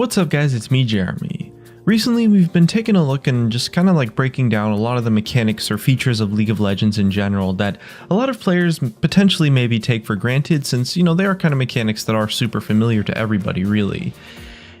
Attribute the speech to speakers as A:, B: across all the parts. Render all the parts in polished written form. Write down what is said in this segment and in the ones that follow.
A: What's up guys, it's me Jeremy. Recently we've been taking a look and just kind of like breaking down a lot of the mechanics or features of League of Legends in general that a lot of players potentially maybe take for granted since, they are kind of mechanics that are super familiar to everybody really.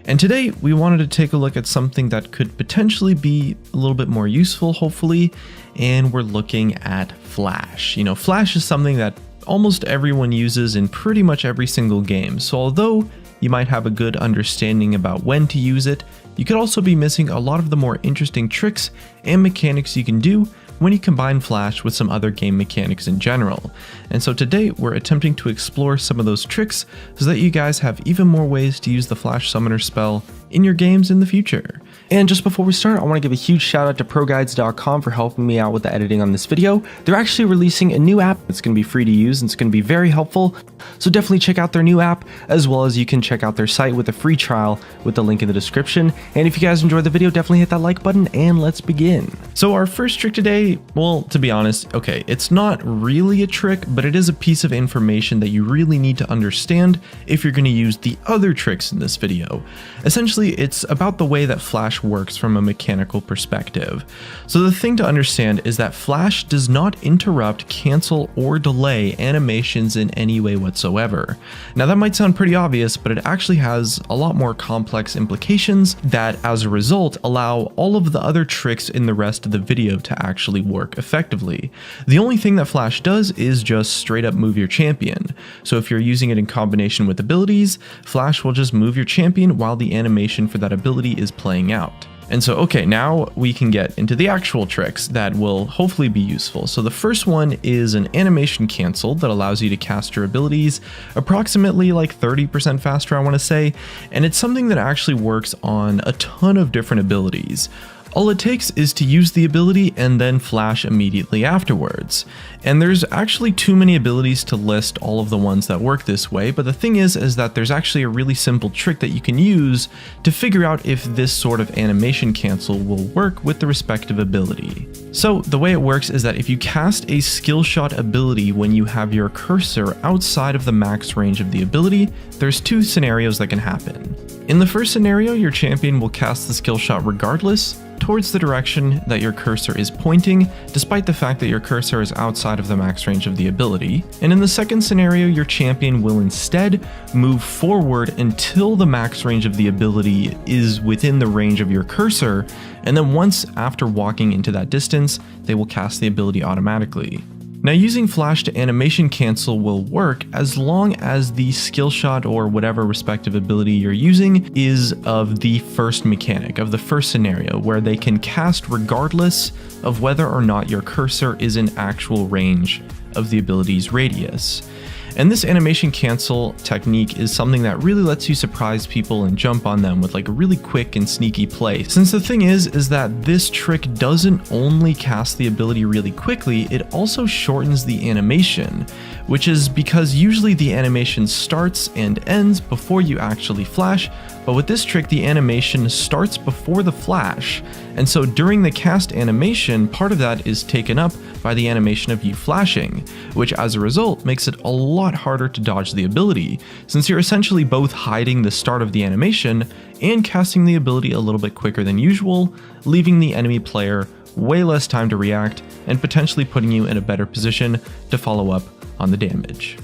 A: And today we wanted to take a look at something that could potentially be a little bit more useful hopefully, and we're looking at Flash. Flash is something that almost everyone uses in pretty much every single game, so although you might have a good understanding about when to use it, you could also be missing a lot of the more interesting tricks and mechanics you can do when you combine Flash with some other game mechanics in general. And so today we're attempting to explore some of those tricks so that you guys have even more ways to use the Flash Summoner spell in your games in the future. And just before we start, I want to give a huge shout out to ProGuides.com for helping me out with the editing on this video. They're actually releasing a new app that's going to be free to use and it's going to be very helpful. So definitely check out their new app, as well as you can check out their site with a free trial with the link in the description. And if you guys enjoyed the video, definitely hit that like button and let's begin. So our first trick today, well, to be honest, okay, it's not really a trick, but it is a piece of information that you really need to understand if you're going to use the other tricks in this video. Essentially, it's about the way that Flash works from a mechanical perspective. So the thing to understand is that Flash does not interrupt, cancel, or delay animations in any way whatsoever. Now that might sound pretty obvious, but it actually has a lot more complex implications that as a result allow all of the other tricks in the rest of the video to actually work effectively. The only thing that Flash does is just straight up move your champion. So if you're using it in combination with abilities, Flash will just move your champion while the animation for that ability is playing out. And so, okay, now we can get into the actual tricks that will hopefully be useful. So the first one is an animation cancel that allows you to cast your abilities approximately like 30% faster, I want to say. And it's something that actually works on a ton of different abilities. All it takes is to use the ability and then flash immediately afterwards. And there's actually too many abilities to list all of the ones that work this way, but the thing is that there's actually a really simple trick that you can use to figure out if this sort of animation cancel will work with the respective ability. So the way it works is that if you cast a skill shot ability when you have your cursor outside of the max range of the ability, there's two scenarios that can happen. In the first scenario, your champion will cast the skill shot regardless, towards the direction that your cursor is pointing, despite the fact that your cursor is outside of the max range of the ability. And in the second scenario, your champion will instead move forward until the max range of the ability is within the range of your cursor, and then once after walking into that distance, they will cast the ability automatically. Now using Flash to animation cancel will work as long as the skill shot or whatever respective ability you're using is of the first mechanic, of the first scenario, where they can cast regardless of whether or not your cursor is in actual range of the ability's radius. And this animation cancel technique is something that really lets you surprise people and jump on them with like a really quick and sneaky play. Since the thing is that this trick doesn't only cast the ability really quickly, it also shortens the animation, which is because usually the animation starts and ends before you actually flash, but with this trick the animation starts before the flash, and so during the cast animation, part of that is taken up by the animation of you flashing, which as a result makes it a lot harder to dodge the ability, since you're essentially both hiding the start of the animation and casting the ability a little bit quicker than usual, leaving the enemy player way less time to react and potentially putting you in a better position to follow up on the damage.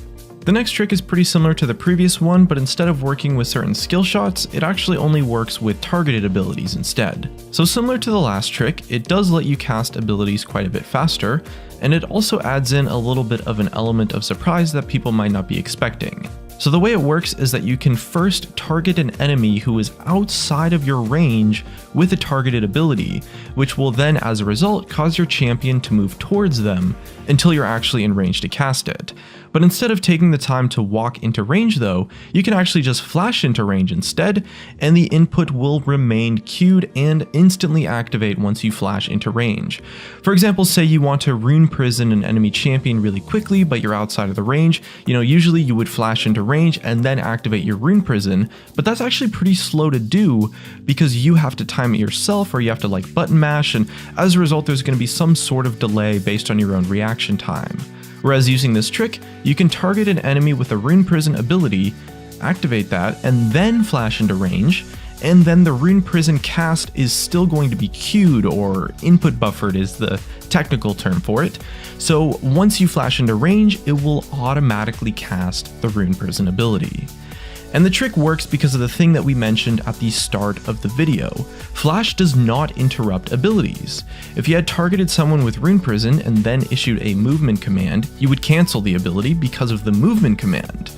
A: The next trick is pretty similar to the previous one, but instead of working with certain skill shots, it actually only works with targeted abilities instead. So similar to the last trick, it does let you cast abilities quite a bit faster, and it also adds in a little bit of an element of surprise that people might not be expecting. So the way it works is that you can first target an enemy who is outside of your range with a targeted ability, which will then as a result cause your champion to move towards them until you're actually in range to cast it. But instead of taking the time to walk into range though, you can actually just flash into range instead, and the input will remain queued and instantly activate once you flash into range. For example, say you want to rune prison an enemy champion really quickly, but you're outside of the range. Usually you would flash into range and then activate your rune prison, but that's actually pretty slow to do because you have to time it yourself, or you have to like button mash, and as a result there's going to be some sort of delay based on your own reaction time. Whereas using this trick, you can target an enemy with a Rune Prison ability, activate that, and then flash into range, and then the Rune Prison cast is still going to be queued, or input buffered is the technical term for it. So once you flash into range, it will automatically cast the Rune Prison ability. And the trick works because of the thing that we mentioned at the start of the video. Flash does not interrupt abilities. If you had targeted someone with Rune Prison and then issued a movement command, you would cancel the ability because of the movement command.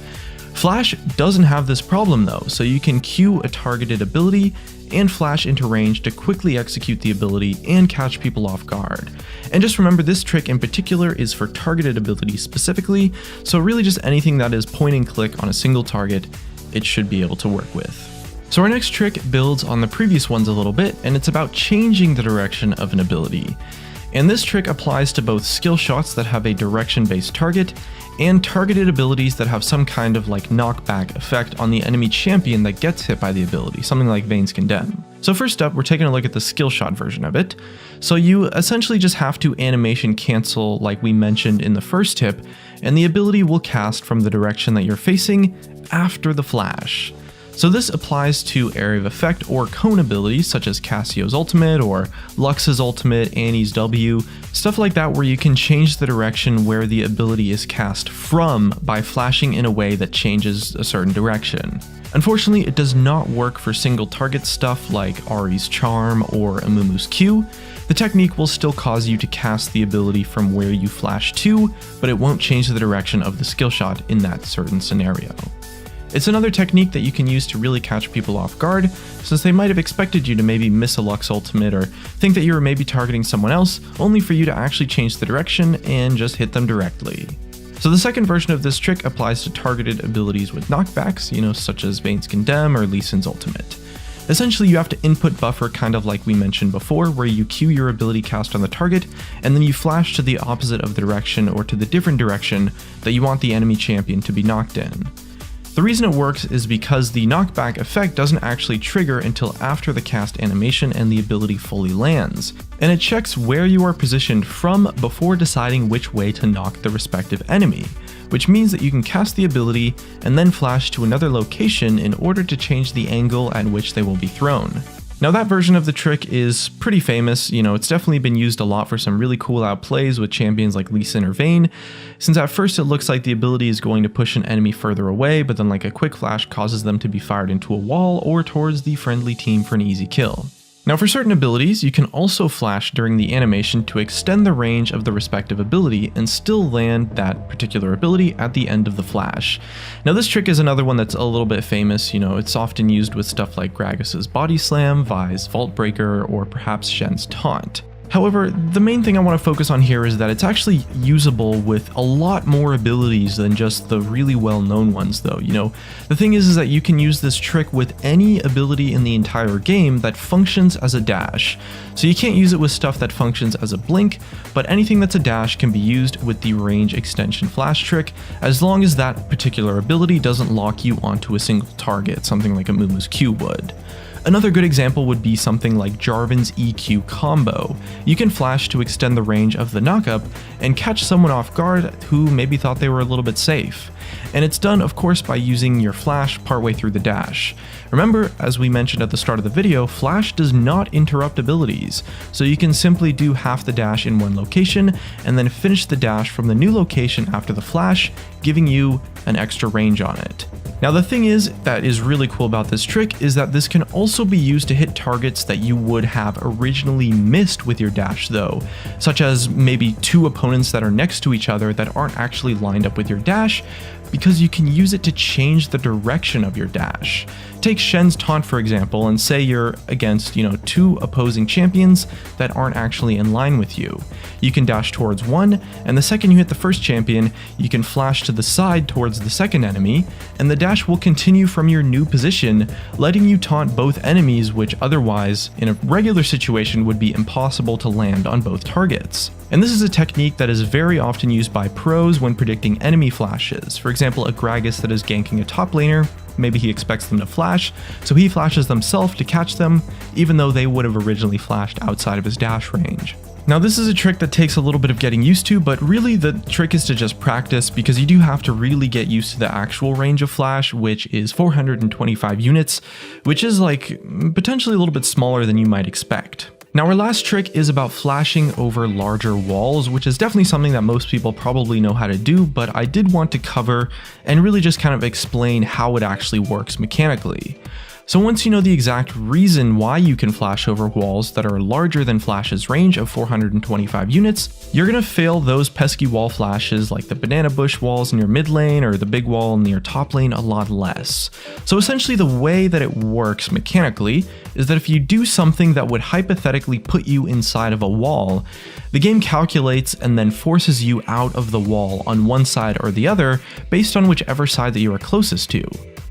A: Flash doesn't have this problem though, so you can queue a targeted ability and flash into range to quickly execute the ability and catch people off guard. And just remember, this trick in particular is for targeted abilities specifically, so really just anything that is point and click on a single target, it should be able to work with. So our next trick builds on the previous ones a little bit, and it's about changing the direction of an ability. And this trick applies to both skill shots that have a direction-based target and targeted abilities that have some kind of like knockback effect on the enemy champion that gets hit by the ability, something like Vayne's Condemn. So first up, we're taking a look at the skill shot version of it. So you essentially just have to animation cancel like we mentioned in the first tip, and the ability will cast from the direction that you're facing after the flash. So this applies to area of effect or cone abilities such as Cassio's ultimate or Lux's ultimate, Annie's W, stuff like that where you can change the direction where the ability is cast from by flashing in a way that changes a certain direction. Unfortunately, it does not work for single target stuff like Ahri's Charm or Amumu's Q. The technique will still cause you to cast the ability from where you flash to, but it won't change the direction of the skill shot in that certain scenario. It's another technique that you can use to really catch people off guard, since they might have expected you to maybe miss a Lux ultimate or think that you were maybe targeting someone else, only for you to actually change the direction and just hit them directly. So the second version of this trick applies to targeted abilities with knockbacks, such as Vayne's Condemn or Lee Sin's ultimate. Essentially, you have to input buffer kind of like we mentioned before, where you queue your ability cast on the target, and then you flash to the opposite of the direction or to the different direction that you want the enemy champion to be knocked in. The reason it works is because the knockback effect doesn't actually trigger until after the cast animation and the ability fully lands, and it checks where you are positioned from before deciding which way to knock the respective enemy, which means that you can cast the ability and then flash to another location in order to change the angle at which they will be thrown. Now that version of the trick is pretty famous, it's definitely been used a lot for some really cool outplays with champions like Lee Sin or Vayne, since at first it looks like the ability is going to push an enemy further away, but then like a quick flash causes them to be fired into a wall or towards the friendly team for an easy kill. Now for certain abilities, you can also flash during the animation to extend the range of the respective ability and still land that particular ability at the end of the flash. Now this trick is another one that's a little bit famous, it's often used with stuff like Gragas's Body Slam, Vi's Vault Breaker, or perhaps Shen's Taunt. However, the main thing I want to focus on here is that it's actually usable with a lot more abilities than just the really well-known ones though. The thing is that you can use this trick with any ability in the entire game that functions as a dash. So you can't use it with stuff that functions as a blink, but anything that's a dash can be used with the range extension flash trick, as long as that particular ability doesn't lock you onto a single target, something like Amumu's Q would. Another good example would be something like Jarvan's EQ combo. You can flash to extend the range of the knockup and catch someone off guard who maybe thought they were a little bit safe. And it's done, of course, by using your flash partway through the dash. Remember, as we mentioned at the start of the video, flash does not interrupt abilities, so you can simply do half the dash in one location and then finish the dash from the new location after the flash, giving you an extra range on it. Now the thing that is really cool about this trick is that this can also be used to hit targets that you would have originally missed with your dash though, such as maybe two opponents that are next to each other that aren't actually lined up with your dash, because you can use it to change the direction of your dash. Take Shen's Taunt for example, and say you're against, two opposing champions that aren't actually in line with you. You can dash towards one, and the second you hit the first champion, you can flash to the side towards the second enemy, and the dash will continue from your new position, letting you taunt both enemies, which otherwise, in a regular situation, would be impossible to land on both targets. And this is a technique that is very often used by pros when predicting enemy flashes. For example, a Gragas that is ganking a top laner, maybe he expects them to flash, so he flashes themselves to catch them, even though they would have originally flashed outside of his dash range. Now this is a trick that takes a little bit of getting used to, but really the trick is to just practice, because you do have to really get used to the actual range of flash, which is 425 units, which is like potentially a little bit smaller than you might expect. Now our last trick is about flashing over larger walls, which is definitely something that most people probably know how to do, but I did want to cover and really just kind of explain how it actually works mechanically. So once you know the exact reason why you can flash over walls that are larger than Flash's range of 425 units, you're going to fail those pesky wall flashes like the banana bush walls in your mid lane or the big wall in your top lane a lot less. So essentially the way that it works mechanically is that if you do something that would hypothetically put you inside of a wall, the game calculates and then forces you out of the wall on one side or the other based on whichever side that you are closest to.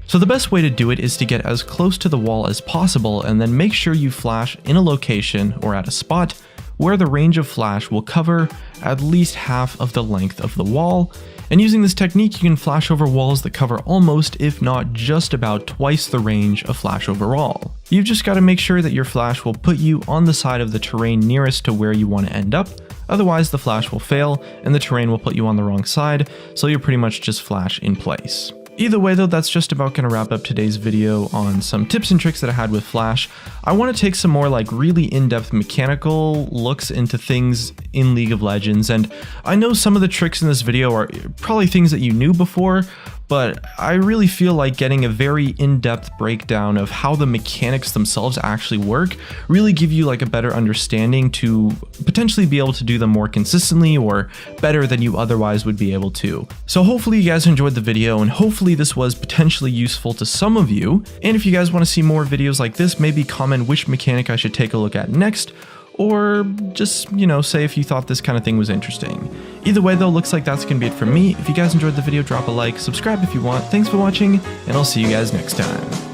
A: So the best way to do it is to get as close to the wall as possible and then make sure you flash in a location or at a spot where the range of flash will cover at least half of the length of the wall. And using this technique, you can flash over walls that cover almost, if not just about twice the range of flash overall. You've just got to make sure that your flash will put you on the side of the terrain nearest to where you want to end up. Otherwise, the flash will fail and the terrain will put you on the wrong side, so you'll pretty much just flash in place. Either way though, that's just about going to wrap up today's video on some tips and tricks that I had with Flash. I want to take some more like really in-depth mechanical looks into things in League of Legends, and I know some of the tricks in this video are probably things that you knew before, but I really feel like getting a very in-depth breakdown of how the mechanics themselves actually work really give you like a better understanding to potentially be able to do them more consistently or better than you otherwise would be able to. So hopefully you guys enjoyed the video, and hopefully this was potentially useful to some of you. And if you guys want to see more videos like this, maybe comment which mechanic I should take a look at next, or just, say if you thought this kind of thing was interesting. Either way though, looks like that's gonna be it from me. If you guys enjoyed the video, drop a like, subscribe if you want. Thanks for watching, and I'll see you guys next time.